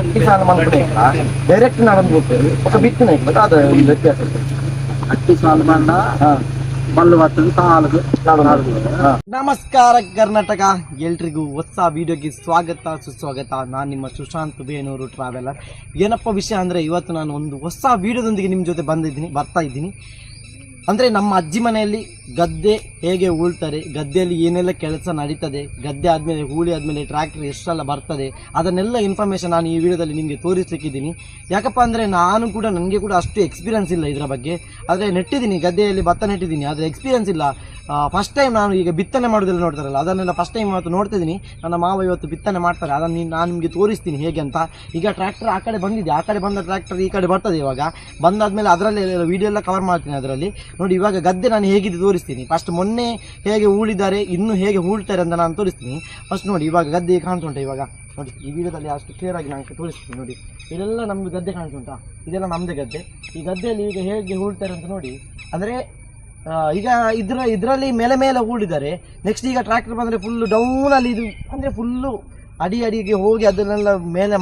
ಅಕ್ಕಿ ಸಾಲ ಮಾಡ್ಬಿಟ್ಟು ಡೈರೆಕ್ಟ್ ನಡಂದು ಹೋಗ್ತೇವೆ ఒక ಬಿತ್ತಿನ ಬಟ್ ಅದು ಒಂದು ವ್ಯತ್ಯಾಸ ಅಕ್ಕಿ ಸಾಲ ಬಂಡ ಮಲ್ಲು ಬರ್ತದೆ ಸಾಲದು ನಮಸ್ಕಾರ ಕರ್ನಾಟಕ, ಎಲ್ರಿಗೂ ಹೊಸ ವಿಡಿಯೋಗೆ ಸ್ವಾಗತ ಸುಸ್ವಾಗತ. ನಾನು ನಿಮ್ಮ ಸುಶಾಂತ್ ಬೇನೂರು ಟ್ರಾವೆಲರ್. ಏನಪ್ಪ ವಿಷಯ ಅಂದರೆ, ಇವತ್ತು ನಾನು ಒಂದು ಹೊಸ ವಿಡಿಯೋದೊಂದಿಗೆ ನಿಮ್ಮ ಜೊತೆ ಬರ್ತಾ ಇದ್ದೀನಿ. ಅಂದರೆ ನಮ್ಮ ಅಜ್ಜಿ ಮನೆಯಲ್ಲಿ ಗದ್ದೆ ಹೇಗೆ ಉಳ್ತಾರೆ, ಗದ್ದೆಯಲ್ಲಿ ಏನೆಲ್ಲ ಕೆಲಸ ನಡೀತದೆ, ಗದ್ದೆ ಆದಮೇಲೆ ಹೂಳಿ ಆದಮೇಲೆ ಟ್ರ್ಯಾಕ್ಟರ್ ಎಷ್ಟೆಲ್ಲ ಬರ್ತದೆ, ಅದನ್ನೆಲ್ಲ ಇನ್ಫಾರ್ಮೇಷನ್ ನಾನು ಈ ವಿಡಿಯೋದಲ್ಲಿ ನಿಮಗೆ ತೋರಿಸ್ಲಿಕ್ಕಿದ್ದೀನಿ. ಯಾಕಪ್ಪ ಅಂದರೆ ನನಗೆ ಕೂಡ ಅಷ್ಟು ಎಕ್ಸ್ಪೀರಿಯನ್ಸ್ ಇಲ್ಲ ಇದರ ಬಗ್ಗೆ. ಆದರೆ ನೆಟ್ಟಿದ್ದೀನಿ, ಗದ್ದೆಯಲ್ಲಿ ಭತ್ತ ನೆಟ್ಟಿದ್ದೀನಿ, ಆದರೆ ಎಕ್ಸ್ಪೀರಿಯನ್ಸ್ ಇಲ್ಲ. ಫಸ್ಟ್ ಟೈಮ್ ನಾನು ಈಗ ಬಿತ್ತನೆ ಮಾಡೋದೆಲ್ಲ ನೋಡ್ತಾರಲ್ಲ, ಅದನ್ನೆಲ್ಲ ಫಸ್ಟ್ ಟೈಮ್ ಇವತ್ತು ನೋಡ್ತಿದ್ದೀನಿ. ನನ್ನ ಮಾವ ಇವತ್ತು ಬಿತ್ತನೆ ಮಾಡ್ತಾರೆ, ಅದನ್ನು ನಾನು ನಿಮಗೆ ತೋರಿಸ್ತೀನಿ ಹೇಗೆ ಅಂತ. ಈಗ ಟ್ರ್ಯಾಕ್ಟರ್ ಆ ಕಡೆ ಬಂದಿದೆ, ಆ ಕಡೆ ಬಂದ ಟ್ರ್ಯಾಕ್ಟರ್ ಈ ಕಡೆ ಬರ್ತದೆ. ಇವಾಗ ಬಂದಾದ್ಮೇಲೆ ಅದರಲ್ಲಿ ವಿಡಿಯೋ ಎಲ್ಲ ಕವರ್ ಮಾಡ್ತೀನಿ. ಅದರಲ್ಲಿ ನೋಡಿ, ಇವಾಗ ಗದ್ದೆ ನಾನು ಹೇಗಿದೆ ತೋರಿಸ್ತೀನಿ. ಫಸ್ಟ್ ಮೊನ್ನೆ ಹೇಗೆ ಹೂಳಿದ್ದಾರೆ, ಇನ್ನು ಹೇಗೆ ಹೂಳ್ತಾರೆ ಅಂತ ನಾನು ತೋರಿಸ್ತೀನಿ. ಫಸ್ಟ್ ನೋಡಿ, ಇವಾಗ ಗದ್ದೆ ಕಾಣ್ತುಂಟ. ಇವಾಗ ನೋಡಿ, ಈ ವಿಡಿಯೋದಲ್ಲಿ ಅಷ್ಟು ಕ್ಲಿಯರ್ ಆಗಿ ನಾನು ತೋರಿಸ್ತೀನಿ. ನೋಡಿ, ಇದೆಲ್ಲ ನಮ್ಮದು ಗದ್ದೆ ಕಾಣ್ತುಂಟಾ, ಇದೆಲ್ಲ ನಮ್ಮದೇ ಗದ್ದೆ. ಈ ಗದ್ದೆಯಲ್ಲಿ ಈಗ ಹೇಗೆ ಹೂಳ್ತಾರೆ ಅಂತ ನೋಡಿ. ಅಂದರೆ ಈಗ ಇದರಲ್ಲಿ ಮೇಲೆ ಹೂಳಿದ್ದಾರೆ. ನೆಕ್ಸ್ಟ್ ಈಗ ಟ್ರ್ಯಾಕ್ಟರ್ ಬಂದರೆ ಫುಲ್ಲು ಡೌನಲ್ಲಿ, ಇದು ಅಂದರೆ ಫುಲ್ಲು ಅಡಿಗೆ ಹೋಗಿ ಅದನ್ನೆಲ್ಲ ಮೇಲೆ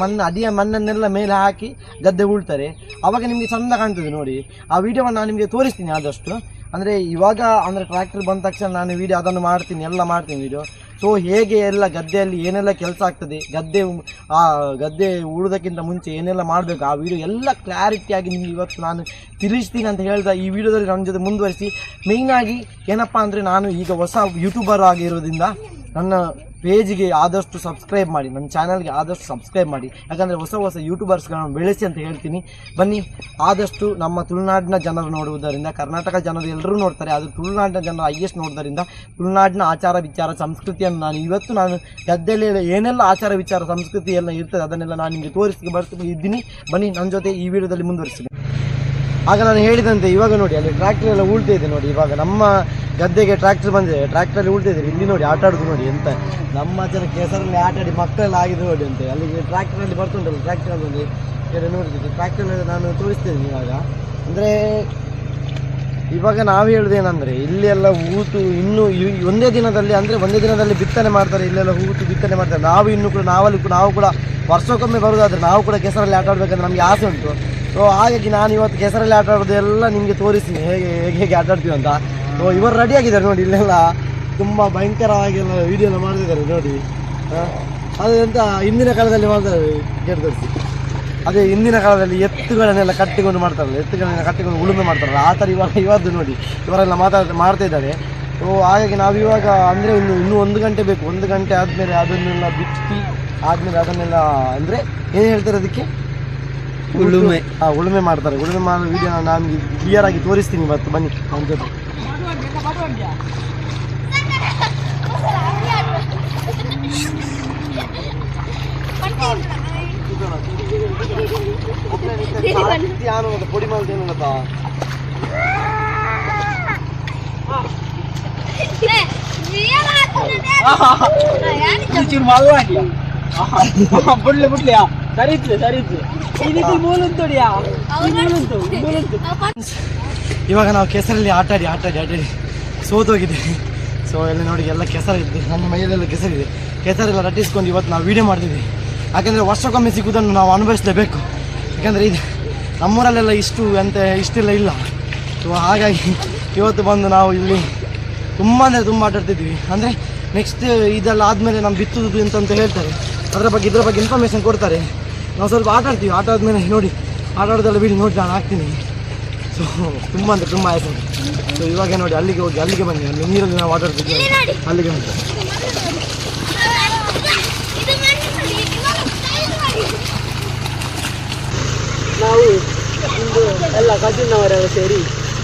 ಮಣ್ಣನ್ನೆಲ್ಲ ಮೇಲೆ ಹಾಕಿ ಗದ್ದೆ ಉಳ್ತಾರೆ. ಆವಾಗ ನಿಮಗೆ ಚೆಂದ ಕಾಣ್ತದೆ. ನೋಡಿ, ಆ ವಿಡಿಯೋವನ್ನು ನಾನು ನಿಮಗೆ ತೋರಿಸ್ತೀನಿ ಆದಷ್ಟು. ಅಂದರೆ ಇವಾಗ ಅಂದರೆ ಟ್ರ್ಯಾಕ್ಟರ್ ಬಂದ ತಕ್ಷಣ ನಾನು ವಿಡಿಯೋ ಅದನ್ನು ಮಾಡ್ತೀನಿ, ಎಲ್ಲ ಮಾಡ್ತೀನಿ ವಿಡಿಯೋ. ಸೊ ಹೇಗೆ ಎಲ್ಲ ಗದ್ದೆಯಲ್ಲಿ ಏನೆಲ್ಲ ಕೆಲಸ ಆಗ್ತದೆ, ಗದ್ದೆ ಉಳೋದಕ್ಕಿಂತ ಮುಂಚೆ ಏನೆಲ್ಲ ಮಾಡಬೇಕು, ಆ ವಿಡಿಯೋ ಎಲ್ಲ ಕ್ಲಾರಿಟಿಯಾಗಿ ನಿಮಗೆ ಇವತ್ತು ನಾನು ತಿಳಿಸ್ತೀನಿ ಅಂತ ಹೇಳ್ದ ಈ ವಿಡಿಯೋದಲ್ಲಿ ನನ್ನ ಜೊತೆ ಮುಂದುವರಿಸಿ. ಮೇಯ್ನಾಗಿ ಏನಪ್ಪ ಅಂದರೆ, ನಾನು ಈಗ ಹೊಸ ಯೂಟ್ಯೂಬರ್ ಆಗಿರೋದ್ರಿಂದ ನನ್ನ ಪೇಜಿಗೆ ಆದಷ್ಟು ಸಬ್ಸ್ಕ್ರೈಬ್ ಮಾಡಿ, ನನ್ನ ಚಾನಲ್ಗೆ ಆದಷ್ಟು ಸಬ್ಸ್ಕ್ರೈಬ್ ಮಾಡಿ. ಯಾಕಂದರೆ ಹೊಸ ಯೂಟ್ಯೂಬರ್ಸ್ಗಳನ್ನು ಬೆಳೆಸಿ ಅಂತ ಹೇಳ್ತೀನಿ. ಬನ್ನಿ, ಆದಷ್ಟು ನಮ್ಮ ತುಳುನಾಡಿನ ಜನರು ನೋಡುವುದರಿಂದ, ಕರ್ನಾಟಕ ಜನರು ಎಲ್ಲರೂ ನೋಡ್ತಾರೆ, ಅದು ತುಳುನಾಡಿನ ಜನರು ಹೈಯೆಸ್ಟ್ ನೋಡೋದರಿಂದ ತುಳುನಾಡಿನ ಆಚಾರ ವಿಚಾರ ಸಂಸ್ಕೃತಿಯನ್ನು ನಾನು ಗದ್ದೆಯಲ್ಲಿ ಏನೆಲ್ಲ ಆಚಾರ ವಿಚಾರ ಸಂಸ್ಕೃತಿ ಎಲ್ಲ ಇರ್ತದೆ ಅದನ್ನೆಲ್ಲ ನಾನು ನಿಮಗೆ ಇದ್ದೀನಿ. ಬನ್ನಿ, ನನ್ನ ಜೊತೆ ಈ ವಿಡಿಯೋದಲ್ಲಿ ಮುಂದುವರಿಸ್ತೀನಿ. ಆಗ ನಾನು ಹೇಳಿದಂತೆ ಇವಾಗ ನೋಡಿ, ಅಲ್ಲಿ ಟ್ರ್ಯಾಕ್ಟರ್ ಎಲ್ಲ ಉಳ್ತಾ ಇದೆ. ನೋಡಿ, ಇವಾಗ ನಮ್ಮ ಗದ್ದೆಗೆ ಟ್ರ್ಯಾಕ್ಟರ್ ಬಂದಿದೆ, ಟ್ರ್ಯಾಕ್ಟರಲ್ಲಿ ಉಳ್ತಾ ಇದೆ. ಇಲ್ಲಿ ನೋಡಿ, ಆಟ ಆಡೋದು ನೋಡಿ, ಎಂತ ನಮ್ಮ ಜನ ಕೆಸರಲ್ಲಿ ಆಟ ಆಡಿ ಮಕ್ಕಳೆಲ್ಲ ಆಗಿದೆ ನೋಡಿ ಅಂತೆ. ಅಲ್ಲಿಗೆ ಟ್ರ್ಯಾಕ್ಟರಲ್ಲಿ ಬರ್ತುಂಟಲ್ಲ, ಟ್ರ್ಯಾಕ್ಟರಲ್ಲಿ ನೋಡಿದ್ದೀನಿ. ಟ್ರ್ಯಾಕ್ಟರಲ್ಲಿ ನಾನು ತೋರಿಸ್ತೇನೆ ಇವಾಗ. ಅಂದರೆ ಇವಾಗ ನಾವು ಹೇಳೋದೇನೆಂದರೆ, ಇಲ್ಲೆಲ್ಲ ಹೂತು ಇನ್ನೂ ಒಂದೇ ದಿನದಲ್ಲಿ ಬಿತ್ತನೆ ಮಾಡ್ತಾರೆ. ಇಲ್ಲೆಲ್ಲ ಹೂತು ಬಿತ್ತನೆ ಮಾಡ್ತಾರೆ. ನಾವು ಕೂಡ ವರ್ಷಕ್ಕೊಮ್ಮೆ ಬರೋದಾದರೆ ನಾವು ಕೂಡ ಕೆಸರಲ್ಲಿ ಆಟ ಆಡಬೇಕಂದ್ರೆ ನಮಗೆ ಆಸೆ ಉಂಟು. ಸೊ ಹಾಗಾಗಿ ನಾನು ಇವತ್ತು ಕೆಸರಲ್ಲಿ ಆಟ ಆಡೋದೆಲ್ಲ ನಿಮಗೆ ತೋರಿಸ್ತೀನಿ, ಹೇಗೆ ಆಟ ಆಡ್ತೀವಿ ಅಂತ. ಸೊ ಇವರು ರೆಡಿಯಾಗಿದ್ದಾರೆ ನೋಡಿ, ಇಲ್ಲೆಲ್ಲ ತುಂಬ ಭಯಂಕರವಾಗೆಲ್ಲ ವೀಡಿಯೋನ ಮಾಡ್ತಿದ್ದಾರೆ ನೋಡಿ. ಅದು ಎಂತ ಹಿಂದಿನ ಕಾಲದಲ್ಲಿ ಮಾಡ್ತಾರೆ, ಕೇಳಿ ತೋರಿಸಿ. ಅದೇ ಹಿಂದಿನ ಕಾಲದಲ್ಲಿ ಎತ್ತುಗಳನ್ನೆಲ್ಲ ಕಟ್ಟಿಕೊಂಡು ಕಟ್ಟಿಕೊಂಡು ಉಳುಮೆ ಮಾಡ್ತಾರಲ್ಲ, ಆ ಥರ ಇವತ್ತು ನೋಡಿ ಇವರೆಲ್ಲ ಮಾಡ್ತಾ ಇದ್ದಾರೆ. ಸೊ ಹಾಗಾಗಿ ನಾವು ಇವಾಗ ಅಂದರೆ ಇನ್ನೂ 1 ಗಂಟೆ ಬೇಕು. 1 ಗಂಟೆ ಆದಮೇಲೆ ಅದನ್ನೆಲ್ಲ ಬಿಚ್ಚಿ ಆದಮೇಲೆ ಅದನ್ನೆಲ್ಲ ಅಂದರೆ ಏನು ಹೇಳ್ತಾರೆ ಅದಕ್ಕೆ, ಉಳುಮೆ ಮಾಡ್ತಾರೆ. ಉಳುಮೆ ಮಾಡೋ ವಿಡಿಯೋ ನಾನು ಕ್ಲಿಯರ್ ಆಗಿ ತೋರಿಸ್ತೀನಿ ಇವತ್ತು. ಬನ್ನಿ ನನ್ನ ಜೊತೆ. ಪೊಡಿ ಮಾಡ್ತೇನಪ್ಪ, ಬಿಡ್ಲಿಯಾ ಸರಿತ್ತು ಇವಾಗ ನಾವು ಕೆಸರಲ್ಲಿ ಆಟ ಆಡಿ ಸೋತೋಗಿದ್ದೀವಿ. ಸೊ ಎಲ್ಲ ನೋಡಿ, ಎಲ್ಲ ಕೆಸರಿದ್ದು, ನನ್ನ ಮೈಯಲ್ಲೆಲ್ಲ ಕೆಸರೆಲ್ಲ ರಟ್ಟಿಸ್ಕೊಂಡು ಇವತ್ತು ನಾವು ವೀಡಿಯೋ ಮಾಡ್ತಿದ್ವಿ. ಯಾಕೆಂದರೆ ವರ್ಷಕ್ಕೊಮ್ಮೆ ಸಿಗೋದನ್ನು ನಾವು ಅನುಭವಿಸಲೇಬೇಕು. ಯಾಕಂದರೆ ಇದು ನಮ್ಮೂರಲ್ಲೆಲ್ಲ ಇಷ್ಟೆಲ್ಲ ಇಲ್ಲ. ಸೊ ಹಾಗಾಗಿ ಇವತ್ತು ಬಂದು ನಾವು ಇಲ್ಲಿ ತುಂಬ ಆಟ ಆಡ್ತಿದ್ವಿ. ಅಂದರೆ ನೆಕ್ಸ್ಟ್ ಇದೆಲ್ಲ ಆದಮೇಲೆ ನಮ್ಮ ಬಿತ್ತುದು ಅಂತ ಹೇಳ್ತಾರೆ, ಇದ್ರ ಬಗ್ಗೆ ಇನ್ಫಾರ್ಮೇಷನ್ ಕೊಡ್ತಾರೆ. ನಾವು ಸ್ವಲ್ಪ ಆಟ ಆಡ್ತೀವಿ. ಆಟ ಆದಮೇಲೆ ನೋಡಿ, ಆಟ ಆಡೋದೆಲ್ಲ ವಿಡಿಯೋ ನೋಡಿ ನಾನು ಹಾಕ್ತೀನಿ. ಸೊ ತುಂಬ ಆಯ್ತು. ಸೊ ಇವಾಗ ನೋಡಿ, ಅಲ್ಲಿಗೆ ಬನ್ನಿ, ಅಲ್ಲಿ ನೀರಲ್ಲಿ ನಾವು ಆಟ ಆಡ್ತಿದ್ವಿ, ಅಲ್ಲಿಗೆ ಬನ್ನಿ. ನಾವು ಇಂದು ಎಲ್ಲ ಕಜಿನ್ನವರೆಲ್ಲ ಸೇರಿ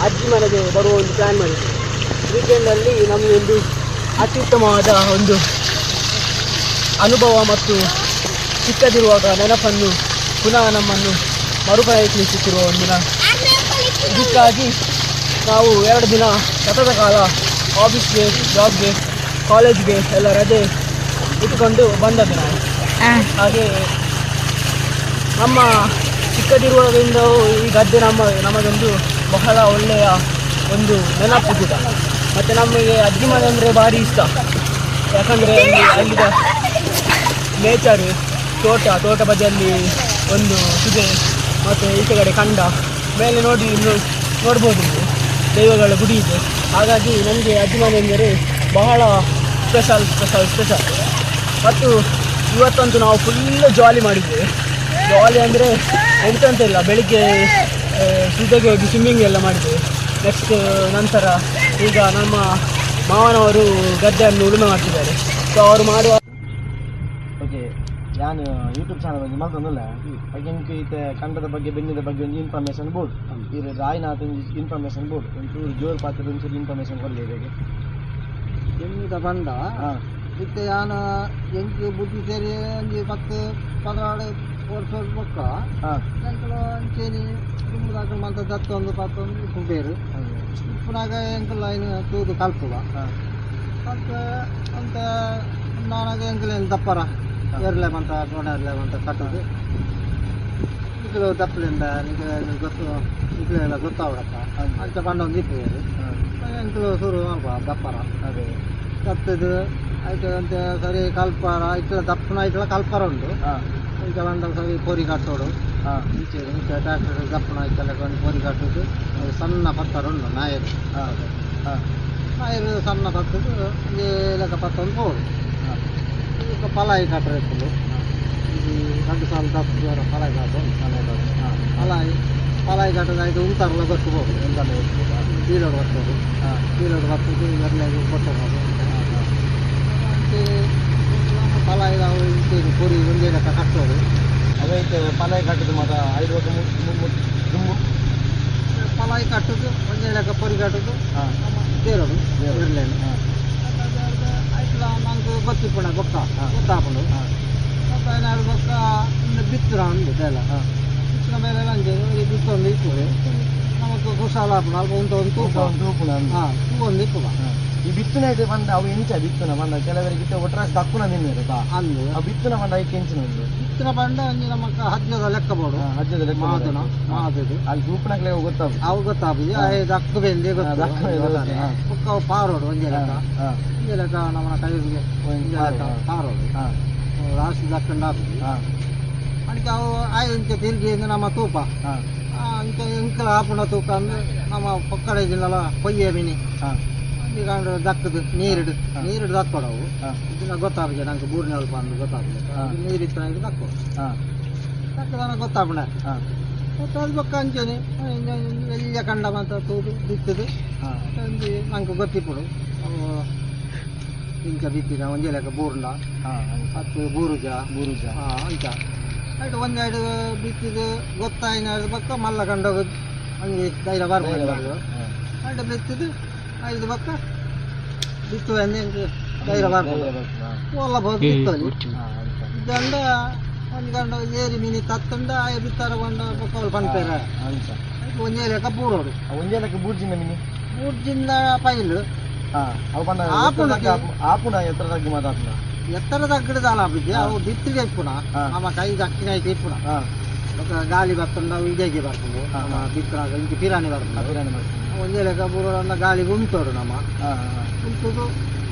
ಅಜ್ಜಿ ಮನೆಗೆ ಬರುವ ಒಂದು ಪ್ಲ್ಯಾನ್ ಮಾಡಿದ್ವಿ. ವೀಕೆಂಡಲ್ಲಿ ನಮಗೆ ಒಂದು ಅತ್ಯುತ್ತಮವಾದ ಒಂದು ಅನುಭವ ಮತ್ತು ಚಿಕ್ಕದಿರುವಾಗ ನೆನಪನ್ನು ಪುನಃ ನಮ್ಮನ್ನು ಮರುಪರಿಶೀಲಿಸುತ್ತಿರುವ ಒಂದು ಇದಕ್ಕಾಗಿ ನಾವು 2 ದಿನ ಸತತ ಕಾಲ ಆಫೀಸ್ಗೆ, ಜಾಬ್ಗೆ, ಕಾಲೇಜ್ಗೆ ಎಲ್ಲ ರಜೆ ಇಟ್ಟುಕೊಂಡು ಬಂದದ್ದು ನಾವು. ಹಾಗೆ ನಮ್ಮ ಚಿಕ್ಕದಿರುವುದರಿಂದ ಈ ಗದ್ದೆ ನಮಗೊಂದು ಬಹಳ ಒಳ್ಳೆಯ ಒಂದು ನೆನಪು ಕೂಡ. ಮತ್ತು ನಮಗೆ ಅಜ್ಜಿ ಮನೆ ಅಂದರೆ ಭಾರಿ ಇಷ್ಟ. ಯಾಕಂದರೆ ಅಲ್ಲಿದ ನೇಚರು ತೋಟ ಬದಿಯಲ್ಲಿ ಒಂದು ಸುದೆ ಮತ್ತು ಈಚೆ ಕಡೆ ಕಂಡ ಮೇಲೆ ನೋಡ್ಬೋದು ನೀವು ದೈವಗಳ ಗುಡಿ ಇದೆ. ಹಾಗಾಗಿ ನನಗೆ ಅಜ್ಜಿಮನೆ ಎಂದರೆ ಬಹಳ ಸ್ಪೆಷಲ್. ಮತ್ತು ಇವತ್ತಂತೂ ನಾವು ಫುಲ್ ಜಾಲಿ ಮಾಡಿದ್ದೇವೆ. ಜಾಲಿ ಅಂದರೆ ಎಂತ ಇಲ್ಲ, ಬೆಳಿಗ್ಗೆ ಸುದ್ದೆಗೆ ಹೋಗಿ ಸ್ವಿಮ್ಮಿಂಗ್ ಎಲ್ಲ ಮಾಡಿದ್ದೇವೆ. ನೆಕ್ಸ್ಟ್ ನಂತರ ಈಗ ನಮ್ಮ ಮಾವನವರು ಗದ್ದೆಯನ್ನು ಉಳುಮೆ ಮಾಡ್ತಿದ್ದಾರೆ. ಸೊ ಅವರು ಮಾಡುವ ಓಕೆ, ನಾನು ಯೂಟ್ಯೂಬ್ ಚಾನಲ್ ಬಗ್ಗೆ ಮಾತಾಡೋಲ್ಲ. ಹಾಗೆ ಈತ ಕಂಡದ ಬಗ್ಗೆ ಬೆನ್ನಿದ ಬಗ್ಗೆ ಒಂದು ಇನ್ಫಾರ್ಮೇಷನ್ ಬೋರ್ಡ್ ಇದು ರಾಯ್ನಾಥ್ ಇನ್ಫಾರ್ಮೇಷನ್ ಬೋರ್ಡ್ ಒಂಚೂರು ಜೋರು ಪಾತ್ರದ ಒಂಚೂರು ಇನ್ಫಾರ್ಮೇಷನ್ ಕೊಡಲಿ ಹೇಗೆ ಬೆನ್ನಿದ ಬಂದ ಇತ್ತೆ ನಾನು ಎಂಟು ಬುದ್ಧಿ ಸೇರಿ ಒಂದು 10-12 ವರ್ಷ ಪಕ್ಕ ಅಂಚೇನಿ ತುಂಬುದಾಕ ಮಂತ ದತ್ತೊಂದು ಕುಂಪೇರು ಪುನಾಗ ಎಂಕಲ್ಲ ಏನು ತೂದು ಕಲ್ಪುಗ ಅಂತ ನಾನಾಗ ಎಂಕಲ ದಪ್ಪರ ಎರಲೆ ಮಂತ ಕೋಣರ್ಲೆ ಮಂತ ಕಟ್ಟೋದು ನಿಖಲು ದಪ್ಪಲಿಂದ ಗೊತ್ತು ನಿಖಲೆಲ್ಲ ಗೊತ್ತಾವಡಕ್ಕ ಅಂಚ ಬಂಡ ಒಂದು ಇಪ್ಪೇರು ಎಂಕಲು ಶುರು ಮಾಡ್ಬ ದಪ್ಪರ ಅದೇ ಕತ್ತದು ಆಯ್ತು ಅಂತ ಸರಿ ಕಲ್ಪರ ಇಟ್ಲ ದಪ್ಪನ ಇಟ್ಲ ಕಲ್ಪರ ಉಂಟು ಈಚೆ ಬಂದ ಸರಿ ಪೊರಿ ಕಟ್ಟೋಡು ಈಚೆ ಟ್ರ್ಯಾಕ್ಟರ್ ದಪ್ಪನ ಇಟ್ಟಲ್ಲ ಪೊರಿ ಕಟ್ಟೋದು ಸಣ್ಣ ಪತ್ತರ ಉಂಟು ನಾಯರು ಸಣ್ಣ ಪತ್ತದು ಲೆಕ್ಕ ಪತ್ತೊಂದು ಹೋಡು ಈಗ ಪಲಾಯಿ ಕಟ್ಟರೆ ಇರ್ತದೆ ಇದು 2 ಸಾಲ ದಪ್ಪ ಪಲಾಯಿ ಕಾಟು ಪಲಾಯಿ ಕಟ್ಟೋದು ಆಯ್ತು ಉಂಟಾರಲ್ಲ ಗೊತ್ತು ಹೋಗುದು ಎಂದಲ್ಲ ಬೀಳೋಡು ಬರ್ತದೆ ಬೀಳೋಡು ಬರ್ತದೆ ಎರಡನೇದು ಕೊಟ್ಟೋದು ಪಲಾಯಿ ನಾವು ಇಂತೇನು ಪುರಿ ಒಂದೇ ಲೆಕ್ಕ ಕಟ್ಟೋದು ಅದೈತೆ ಪಲಾಯಿ ಕಟ್ಟೋದು ಮತ್ತು 5 ದುಂಬು ಪಲಾಯಿ ಕಟ್ಟೋದು ಒಂದೇ ಲೆಕ್ಕ ಪುರಿ ಕಟ್ಟೋದು ಬೇರೋದು ಎರಡನೇನು ಆಯ್ತು ನಂಗೆ ಗೊತ್ತಿಪ್ಪಣ ಗೊತ್ತಾಪುಂಡು ಏನಾದ್ರು ಬೊಕ್ಕ ಇನ್ನು ಬಿತ್ತರ ಅಂದು ಬೇಲ ಬಿತ್ತಿನ ಮೇಲೆ ನಂಗೆ ಬಿತ್ತೊಂದು ಇಪ್ಪುಡು ನಮಗೆ ಕುಶಾಲ ಆಪುಣ ಅಲ್ಪ ಒಂದು ತೂಪು ಒಂದು ಇಪ್ಪುಗ ಈ ಬಿತ್ತನೆ ಇದೆ ಬಂದ ಅವು ಎಂಚ ಬಿತ್ತನ ಬಂದ ಕೆಲವರಿಗೆ ಒಟ್ಟರಾಸ್ ದಕ್ಕುನ ನಿನ್ನೆ ಅಂದು ಆ ಬಿತ್ತನ ಬಂದ ಐಕೆ ಎಂಚಿನ ಒಂದು ಬಿತ್ತನ ಬಂದ ನಮಕ್ಕ ಹಜ್ಜದ ಲೆಕ್ಕ ಬೋಡು ಹಜ್ಜದ ಲೆಕ್ಕ ಮಾದದು ಅಲ್ಲಿ ಸೂಪನಾಗ್ಲೇ ಗೊತ್ತಾಗ ಅವು ಗೊತ್ತಾಗುದು ದಕ್ಕು ಬೆಂದೆ ಗೊತ್ತಾಗ ಪಾರೋಡು ಒಂದೇ ಲೆಕ್ಕ ನಮ್ಮ ಕೈಗೆ ಒಂದೇ ಲೆಕ್ಕ ಪಾರೋಡು ರಾಶಿ ದಕ್ಕಂಡು ಹಾಕುದು ಅದಕ್ಕೆ ಅವು ಇಂಚ ತಿರುಗಿ ನಮ್ಮ ತೂಪ ಇಂಚ ಎಂಕಲ ಆಪುಣ ತೂಕ ಅಂದ್ರೆ ನಮ್ಮ ಪಕ್ಕಡ ಇದನ್ನೆಲ್ಲ ಕೊಯ್ಯ ಮೀನಿ ಈಗ ದಕ್ಕದು ನೀರಿಡು ದಕ್ಕೊಡವು ಇದನ್ನ ಗೊತ್ತಾಗ ನಂಗೆ ಬೂರ್ನೆ ಅಲ್ಪ ಅಂದ್ರೆ ಗೊತ್ತಾಗ ನೀರಿತ್ತು ನಂಗೆ ದಕ್ಕು ದಕ್ಕದ ಗೊತ್ತಾಪಣ ಗೊತ್ತಾದ ಬೊಕ್ಕ ಅಂಚೇನೆ ಎಲ್ಲ ಕಂಡ ಅಂತ ತೂದು ಬಿತ್ತದು ನಂಗೆ ಗೊತ್ತಿಪ್ಪಡು ಇಂಚ ಬಿತ್ತಿದ ಒಂದೇ ಲೆಕ್ಕ ಬೂರ್ನ ಮತ್ತು ಬೂರುಜ ಅಂಚ ಆಯ್ತು ಒಂದೆರಡು ಬಿತ್ತಿದ್ದು ಗೊತ್ತಾಯಿನಾದ್ರು ಬಕ್ಕ ಮಲ್ಲ ಕಂಡೋಗೋದು ಹಂಗೆ ಧೈರ್ಯ ಬರ್ಬೋದು ಆಯ್ತು ಬಿತ್ತಿದ್ದು 5 ಬಕ್ಕ ಬಿತ್ತು ಅಂದ್ರೆ ಧೈರ್ಯ ಬರ್ಬೋದು ಒಲ್ಲ ಬೋದು ಬಿತ್ತಲ್ಲಿ ಗಂಡ ಒಂದು ಗಂಡ ಏರಿ ಮೀನಿ ತತ್ತಂಡ ಆಯ ಬಿತ್ತಾರ ಕೊಂಡ ಪಕ್ಕವಳು ಪಂಪೇರ ಒಂದೇ ಲೆಕ್ಕ ಬೂರೋಡು ಒಂದೇ ಲೆಕ್ಕ ಬೂರ್ಜಿನ ಮೀನಿ ಬೂರ್ಜಿಂದ ಪೈಲು ಆಪುಣ ಎತ್ತರದಾಗಿ ಮಾತಾಡ್ನ ಎತ್ತರದ ಗಿಡದ ಆಲಾಪಿದ್ದೆ ಅವು ಬಿತ್ತಿಗೆ ಇಪ್ಪುಣ ನಮ್ಮ ಕೈ ದಕ್ಕಿನ ಐತೆ ಇಪ್ಪುಣ ಗಾಳಿ ಬರ್ತಂಡ ಇದೇಗೆ ಬರ್ತದೆ ನಮ್ಮ ಬಿತ್ತನಾಗ ಇಂಚು ಪಿರಾಣಿ ಬರ್ತದೆ ಒಂದೇ ಲೆಕ್ಕ ಬೂರೋಡ ಗಾಳಿ ಉಂಟೋಡು ನಮ್ಮ ಉಂಟುದು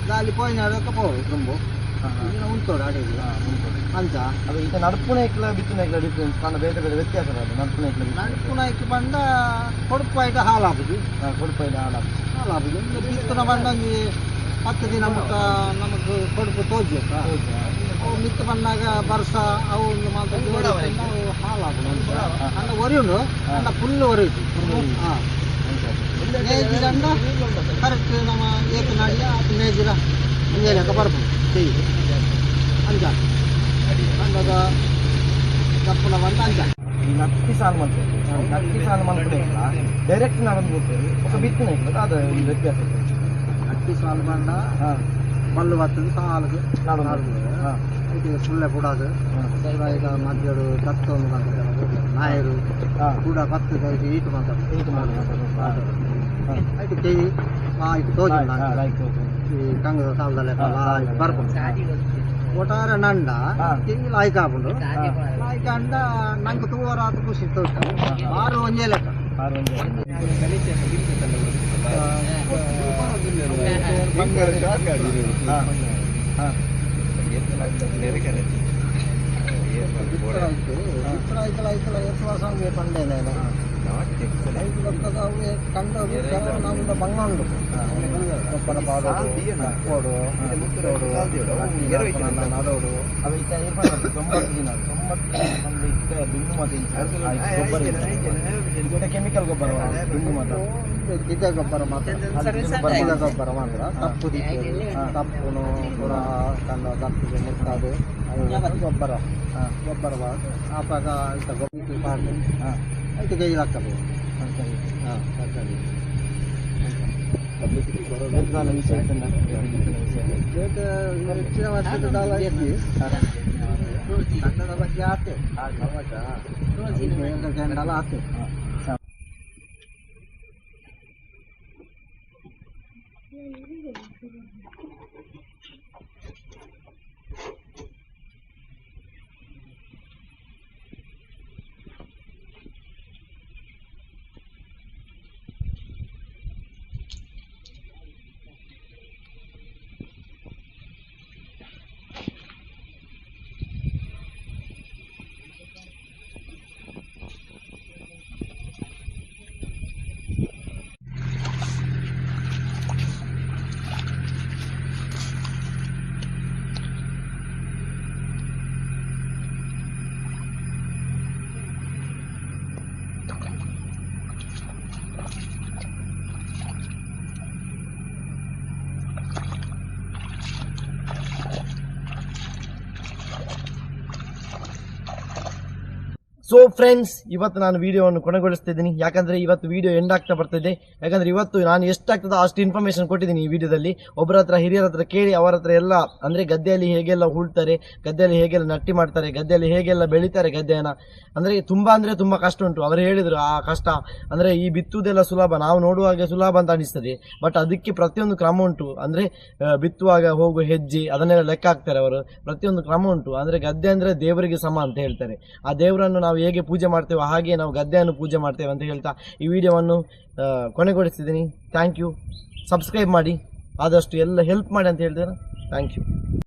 ಗಾಳಿ ಪೋಯಿನಾಡಕ್ಕೆ ಪೋಡು ತುಂಬು ಉಂಟೋಡು ಅಡಿಗೆ ಅಂಚ ಅದು ಈಗ ನಡ್ಪುಣ ಇಕ್ಕಲ ಬಿತ್ತಿನ ಇಕ್ಕಲ ಡಿಫ್ರೆನ್ಸ್ ಕಾರಣ ಬೇರೆ ಬೇರೆ ವ್ಯತ್ಯಾಸ ನಡ್ಪುಣ ಇಕ್ಕಲ ನಡ್ಪುಣ ಇಕ್ಕಿ ಬಂದ ಕೊಡುಪಾಯ್ದು ಹಾಲಾಪುದು ಕೊಡುಪಾಯ್ದು ಹಾಲಾಪುದು ಬಿತ್ತನ ಬಂದ 10 ದಿನ ನಮಗೆ ಕೊಡುಪು ತೋಜಿ ಅವು ಮಿತ್ತು ಬಂದಾಗ ಬರ್ಸ ಅವು ಒಂದು ಮಾತ್ರ ಹಾಲಾಪುದು ಅಂದ ಒರಿಯುಂಡು ಅಂದ ಫುಲ್ ಒರಿಯುದು ನೇಜಿರಂಡ ಕರೆಕ್ಟ್ ನಮ್ಮ ಏಕನಾಡಿಯ ಅದು ನೇಜಿರ ಒಂದೇ ಲೆಕ್ಕ ಬರ್ಬೋದು ತೆಯ್ದು ಅಂಚ ಅಂದಾಗ ದಪ್ಪನ ಬಂದ ಅಂಚ ಈ ನತ್ತಿ ಸಾಲು ಮಾಡ್ತೇವೆ ನತ್ತಿ ಸಾಲು ಮಾಡ್ತೇವೆ ಡೈರೆಕ್ಟ್ ನಾನು ಹೋಗ್ತೇವೆ ఒక ಬಿತ್ತಿನ ಇರ್ತದೆ ಅದು ಒಂದು ವ್ಯತ್ಯಾಸ ನತ್ತಿ ಸಾಲು ಬಂದ ಮಲ್ಲು ಬರ್ತದೆ ಸಾಲಿಗೆ ಇದು ಸುಳ್ಳೆ ಕೊಡೋದು ಈಗ ಮಧ್ಯರು ತತ್ತೊಂದು ಮಾತಾಡ್ತಾರೆ ನಾಯರು ಕೂಡ 10 ಕೈಗೆ ಈಟು ಮಾತಾಡ್ತಾರೆ ಆಯ್ತು ಕೈ ಆಯ್ತು ತೋಜಿ ಈ ಕಂಗದ ಸಾಲದಲ್ಲೇ ಬರ್ಬೋದು ಒಟ್ಟಾರೆ ನಂಡ ತಿಂಗಿ ಲಾಯ್ಕ ಹಾಕೊಂಡು ಲಾಯ್ಕ ಅಂಡ ನಂಗೆ ತೂವರ ಅದು ಖುಷಿ ತೋರ್ತಾರೆ ಆರು ಒಂದೇ ಲೆಕ್ಕ ಆಯ್ತಲ್ಲ ಎಷ್ಟು ವರ್ಷ ಪಂಡೇನೆ ನಮ್ದು ಬಂಗಾಂಡು ಗೊಬ್ಬರ ಪಾಡೋಡು ನಡೋಡು ಅದಕ್ಕೆ 90 ದಿನ 90 ಒಂದು ಬಿಂದು ಮತ್ತೆ ಕೆಮಿಕಲ್ ಗೊಬ್ಬರ ಬಿಂದು ಮಾತ್ರ ಗಿಡ ಗೊಬ್ಬರ ಮಾತ್ರ ಗಿಡ ಗೊಬ್ಬರ ಮಾತ್ರ ತಪ್ಪು ತಪ್ಪುನು ಕೂಡ ಕಂಡ ತಪ್ಪಿಗೆ ಮುಟ್ಟಾದು ಗೊಬ್ಬರ ಆಪಾಗ ಗೊಬ್ಬರ ಆಯ್ತು ಕೈ ಹಾಕಬೇಕು ತರಕಾರಿ ಹೆಚ್ಚಿನ ವರ್ಷದ ಕನ್ನಡ ಬಗ್ಗೆ ಆತೆ ಕ್ಯಾಂಡಲ್ ಆತೆ ಸೊ ಫ್ರೆಂಡ್ಸ್, ಇವತ್ತು ನಾನು ವಿಡಿಯೋವನ್ನು ಕೊನೆಗೊಳಿಸ್ತಿದ್ದೀನಿ. ಯಾಕಂದರೆ ಇವತ್ತು ವಿಡಿಯೋ ಎಂಡ್ ಆಗ್ತಾ ಬರ್ತಿದೆ. ಯಾಕಂದರೆ ಇವತ್ತು ನಾನು ಎಷ್ಟಾಗ್ತದೋ ಅಷ್ಟು ಇನ್ಫಾರ್ಮೇಷನ್ ಕೊಟ್ಟಿದ್ದೀನಿ ಈ ವಿಡಿಯೋದಲ್ಲಿ. ಒಬ್ಬರ ಹತ್ರ, ಹಿರಿಯರ ಹತ್ರ ಕೇಳಿ ಅವರ ಹತ್ರ ಎಲ್ಲ, ಅಂದರೆ ಗದ್ದೆಯಲ್ಲಿ ಹೇಗೆಲ್ಲ ಹೂಳ್ತಾರೆ, ಗದ್ದೆಯಲ್ಲಿ ಹೇಗೆಲ್ಲ ನಟ್ಟಿ ಮಾಡ್ತಾರೆ, ಗದ್ದೆಯಲ್ಲಿ ಹೇಗೆಲ್ಲ ಬೆಳೀತಾರೆ ಗದ್ದೆಯನ್ನು, ಅಂದರೆ ತುಂಬ ಕಷ್ಟ ಉಂಟು. ಅವರು ಹೇಳಿದರು ಆ ಕಷ್ಟ ಅಂದರೆ ಈ ಬಿತ್ತುವುದೆಲ್ಲ ಸುಲಭ, ನಾವು ನೋಡುವಾಗ ಸುಲಭ ಅಂತ ಅನಿಸ್ತದೆ. ಬಟ್ ಅದಕ್ಕೆ ಪ್ರತಿಯೊಂದು ಕ್ರಮ ಉಂಟು. ಅಂದರೆ ಬಿತ್ತುವಾಗ ಹೋಗುವ ಹೆಜ್ಜೆ ಅದನ್ನೆಲ್ಲ ಲೆಕ್ಕ ಹಾಕ್ತಾರೆ ಅವರು. ಪ್ರತಿಯೊಂದು ಕ್ರಮ ಉಂಟು. ಅಂದರೆ ಗದ್ದೆ ಅಂದರೆ ದೇವರಿಗೆ ಸಮ ಅಂತ ಹೇಳ್ತಾರೆ. ಆ ದೇವರನ್ನು ನಾವು ಹೇಗೆ ಪೂಜೆ ಮಾಡ್ತೇವೆ ಹಾಗೆ ನಾವು ಗದ್ದೆಯನ್ನು ಪೂಜೆ ಮಾಡ್ತೇವೆ ಅಂತ ಹೇಳ್ತಾ ಈ ವಿಡಿಯೋವನ್ನು ಕೊನೆಗೊಳಿಸ್ತಿದ್ದೀನಿ. Thank you. ಸಬ್ಸ್ಕ್ರೈಬ್ ಮಾಡಿ, ಆದಷ್ಟು ಎಲ್ಲ ಹೆಲ್ಪ್ ಮಾಡಿ ಅಂತ ಹೇಳ್ತೇನೆ. Thank you.